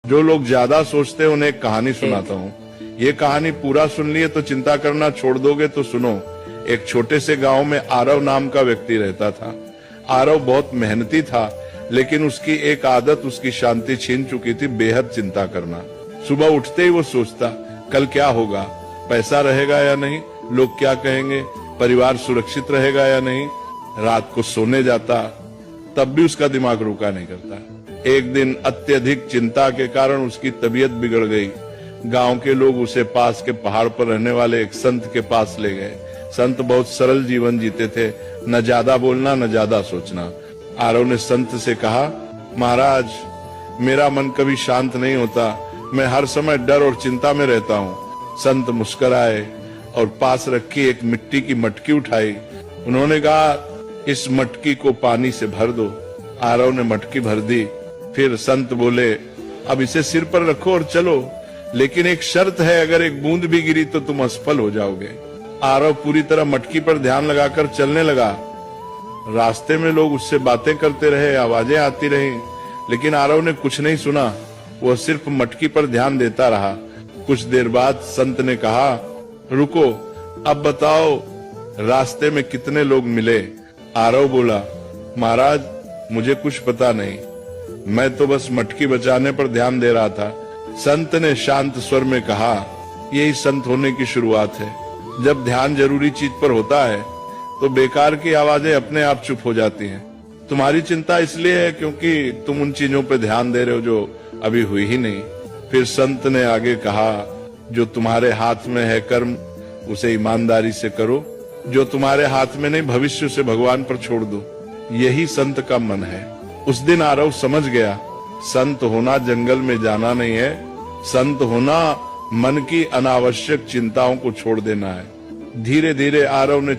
जो लोग ज्यादा सोचते हैं उन्हें एक कहानी सुनाता हूँ। ये कहानी पूरा सुन लिए तो चिंता करना छोड़ दोगे, तो सुनो। एक छोटे से गांव में आरव नाम का व्यक्ति रहता था। आरव बहुत मेहनती था, लेकिन उसकी एक आदत उसकी शांति छीन चुकी थी, बेहद चिंता करना। सुबह उठते ही वो सोचता, कल क्या होगा, पैसा रहेगा या नहीं, लोग क्या कहेंगे, परिवार सुरक्षित रहेगा या नहीं। रात को सोने जाता, तब भी उसका दिमाग रुका नहीं करता। एक दिन अत्यधिक चिंता के कारण उसकी तबीयत बिगड़ गई। गांव के लोग उसे पास के पहाड़ पर रहने वाले एक संत के पास ले गए। संत बहुत सरल जीवन जीते थे, न ज्यादा बोलना न ज्यादा सोचना। आरव ने संत से कहा, महाराज, मेरा मन कभी शांत नहीं होता, मैं हर समय डर और चिंता में रहता हूँ। संत मुस्कुराए और पास रखी एक मिट्टी की मटकी उठाई। उन्होंने कहा, इस मटकी को पानी से भर दो। आरव ने मटकी भर दी। फिर संत बोले, अब इसे सिर पर रखो और चलो, लेकिन एक शर्त है, अगर एक बूंद भी गिरी तो तुम असफल हो जाओगे। आरव पूरी तरह मटकी पर ध्यान लगाकर चलने लगा। रास्ते में लोग उससे बातें करते रहे, आवाजें आती रही, लेकिन आरव ने कुछ नहीं सुना। वह सिर्फ मटकी पर ध्यान देता रहा। कुछ देर बाद संत ने कहा, रुको, अब बताओ रास्ते में कितने लोग मिले। आरव बोला, महाराज, मुझे कुछ पता नहीं, मैं तो बस मटकी बचाने पर ध्यान दे रहा था। संत ने शांत स्वर में कहा, यही संत होने की शुरुआत है। जब ध्यान जरूरी चीज पर होता है तो बेकार की आवाजें अपने आप चुप हो जाती हैं। तुम्हारी चिंता इसलिए है क्योंकि तुम उन चीजों पर ध्यान दे रहे हो जो अभी हुई ही नहीं। फिर संत ने आगे कहा, जो तुम्हारे हाथ में है कर्म, उसे ईमानदारी से करो। जो तुम्हारे हाथ में नहीं, भविष्य से भगवान पर छोड़ दो। यही संत का मन है। उस दिन आरव समझ गया, संत होना जंगल में जाना नहीं है, संत होना मन की अनावश्यक चिंताओं को छोड़ देना है। धीरे धीरे आरव ने